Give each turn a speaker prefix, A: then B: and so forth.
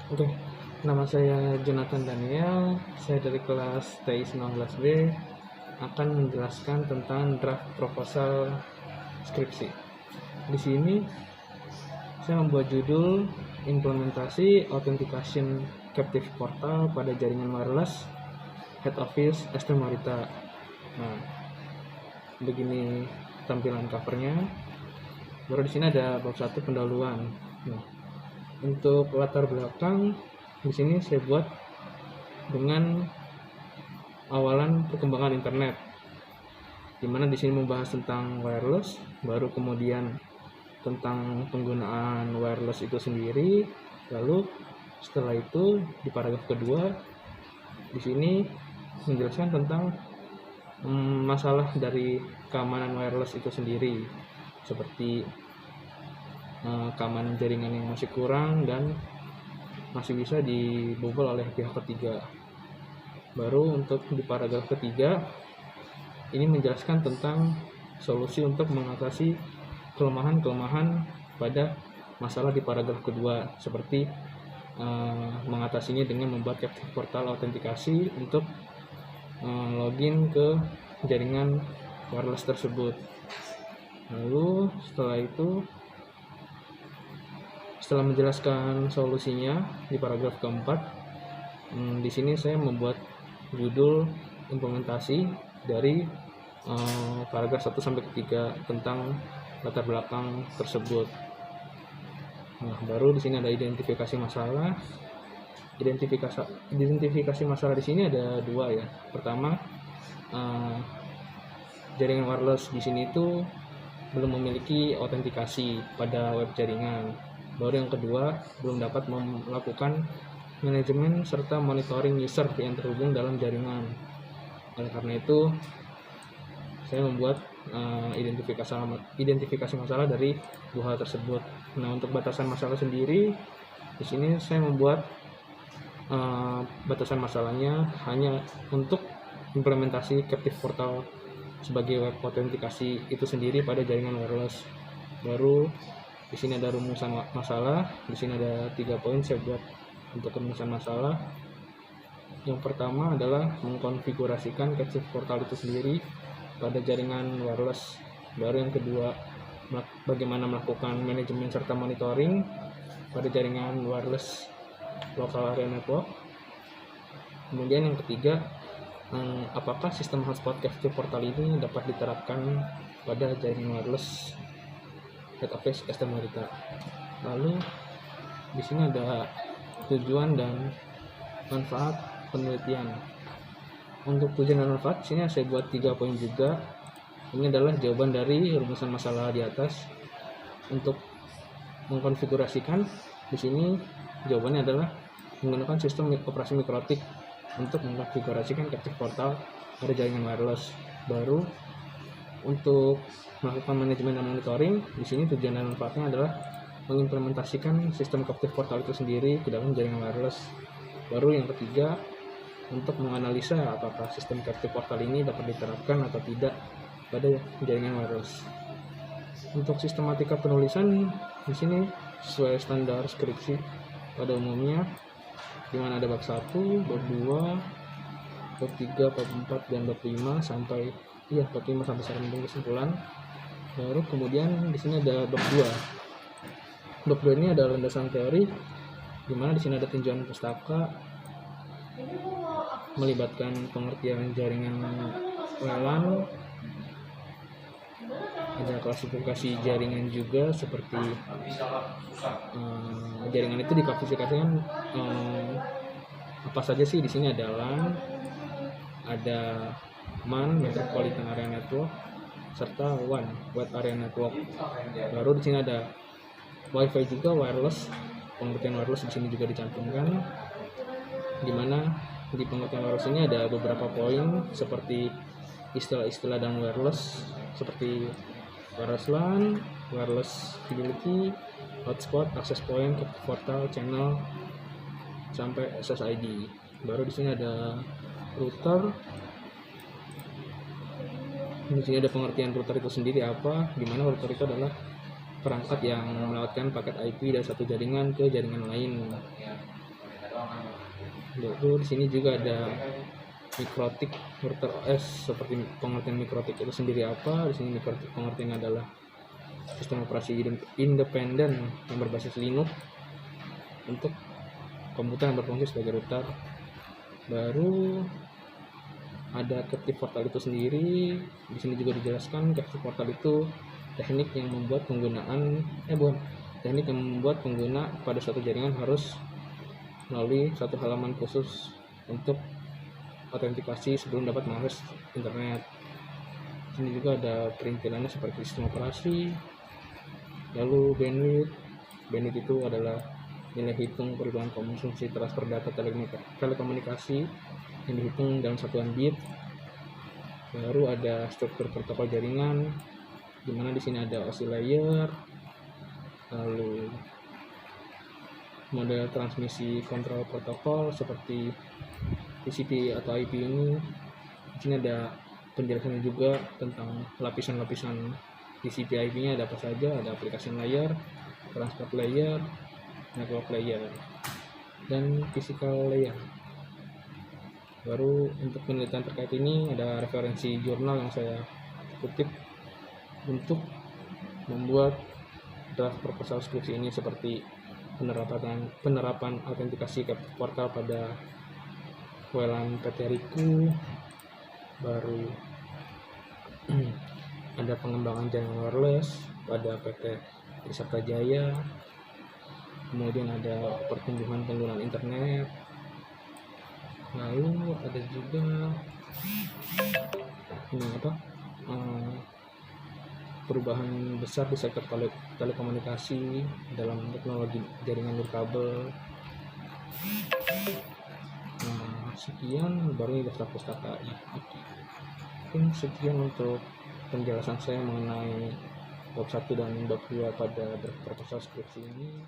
A: Oke, nama saya Jonathan Daniel. Saya dari kelas TI 19B akan menjelaskan tentang draft proposal skripsi. Di sini saya membuat judul implementasi authentication captive portal pada jaringan wireless head office ST Morita. Nah, begini tampilan covernya. Baru di sini ada bab 1 pendahuluan. Nah, untuk latar belakang di sini saya buat dengan awalan perkembangan internet, dimana di sini membahas tentang wireless, baru kemudian tentang penggunaan wireless itu sendiri, lalu setelah itu di paragraf kedua di sini menjelaskan tentang masalah dari keamanan wireless itu sendiri, seperti keamanan jaringan yang masih kurang dan masih bisa dibobol oleh pihak ketiga. Baru untuk di paragraf ketiga ini menjelaskan tentang solusi untuk mengatasi kelemahan-kelemahan pada masalah di paragraf kedua, seperti mengatasinya dengan membuat captive portal autentikasi untuk login ke jaringan wireless tersebut. Lalu setelah menjelaskan solusinya di paragraf keempat, di sini saya membuat judul implementasi dari paragraf 1 sampai 3 tentang latar belakang tersebut. Nah, baru di sini ada identifikasi masalah. Identifikasi masalah di sini ada 2 ya. Pertama, jaringan wireless di sini itu belum memiliki autentikasi pada web jaringan. Baru yang kedua, belum dapat melakukan manajemen serta monitoring user yang terhubung dalam jaringan. Oleh karena itu, saya membuat identifikasi masalah dari 2 hal tersebut. Nah, untuk batasan masalah sendiri, di sini saya membuat batasan masalahnya hanya untuk implementasi captive portal sebagai web autentikasi itu sendiri pada jaringan wireless. Baru di sini ada rumusan masalah. Di sini ada 3 poin saya buat untuk rumusan masalah. Yang pertama adalah mengkonfigurasikan captive portal itu sendiri pada jaringan wireless. Baru yang kedua, bagaimana melakukan manajemen serta monitoring pada jaringan wireless local area network. Kemudian yang ketiga, apakah sistem hotspot captive portal ini dapat diterapkan pada jaringan wireless head office ST Morita. Lalu di sini ada tujuan dan manfaat penelitian. Untuk tujuan dan manfaat di sini saya buat 3 poin juga. Ini adalah jawaban dari rumusan masalah di atas. Untuk mengkonfigurasikan, di sini jawabannya adalah menggunakan sistem operasi mikrotik untuk mengkonfigurasikan captive portal pada jaringan wireless. Baru untuk melakukan manajemen dan monitoring, di sini tujuan dan manfaatnya adalah mengimplementasikan sistem captive portal itu sendiri ke dalam jaringan wireless. Baru yang ketiga, untuk menganalisa apakah sistem captive portal ini dapat diterapkan atau tidak pada jaringan wireless. Untuk sistematika penulisan di sini sesuai standar skripsi pada umumnya, di mana ada bab 1, bab 2, bab 3, bab 4 dan bab 5 sampai saran kesimpulan. Baru kemudian di sini ada bab 2. Bab 2 ini ada landasan teori, di mana di sini ada tinjauan pustaka melibatkan pengertian jaringan WLAN, ada klasifikasi jaringan juga, seperti jaringan itu diklasifikasikan apa saja sih. Di sini ada LAN, ada MAN Metropolitan Area Network, serta WAN Wide Area Network. Baru di sini ada WiFi juga, wireless. Pengertian wireless di sini juga dicantumkan, di mana di pengertian wireless ini ada beberapa poin seperti istilah-istilah dan wireless, seperti wireless LAN, wireless fidelity, hotspot, access point, portal, channel, sampai SSID. Baru di sini ada router. Di sini ada pengertian router itu sendiri apa, di mana router itu adalah perangkat yang melewatkan paket IP dari satu jaringan ke jaringan lain. Lalu di sini juga ada mikrotik router OS. Seperti pengertian mikrotik itu sendiri apa? Di sini mikrotik pengertian adalah sistem operasi independen yang berbasis Linux untuk komputer yang berfungsi sebagai router. Baru ada captive portal itu sendiri. Di sini juga dijelaskan captive portal itu teknik yang membuat pengguna pada suatu jaringan harus melalui satu halaman khusus untuk autentikasi sebelum dapat mengakses internet. Di sini juga ada perintilannya seperti sistem operasi. Lalu bandwidth itu adalah nilai hitung perubahan konsumsi transfer data telekomunikasi yang dihitung dalam satuan bit. Baru ada struktur protokol jaringan, di mana di sini ada OSI layer, lalu model transmisi kontrol protokol seperti TCP atau IP ini. Di sini ada penjelasan juga tentang lapisan-lapisan TCP IP-nya ada apa saja, ada application layer, transport layer, network layer, dan physical layer. Baru untuk penelitian terkait ini ada referensi jurnal yang saya kutip untuk membuat draft proposal skripsi ini, seperti penerapan autentikasi captive portal pada WLAN PT Riku, baru ada pengembangan jaringan wireless pada PT Trisakti Jaya, kemudian ada pertumbuhan penggunaan internet, lalu ada juga perubahan besar di sektor telekomunikasi dalam teknologi jaringan nirkabel. Sekian, baru ini daftar pustaka. Mungkin sekian untuk penjelasan saya mengenai bab 1 dan bab 2 pada proposal skripsi ini.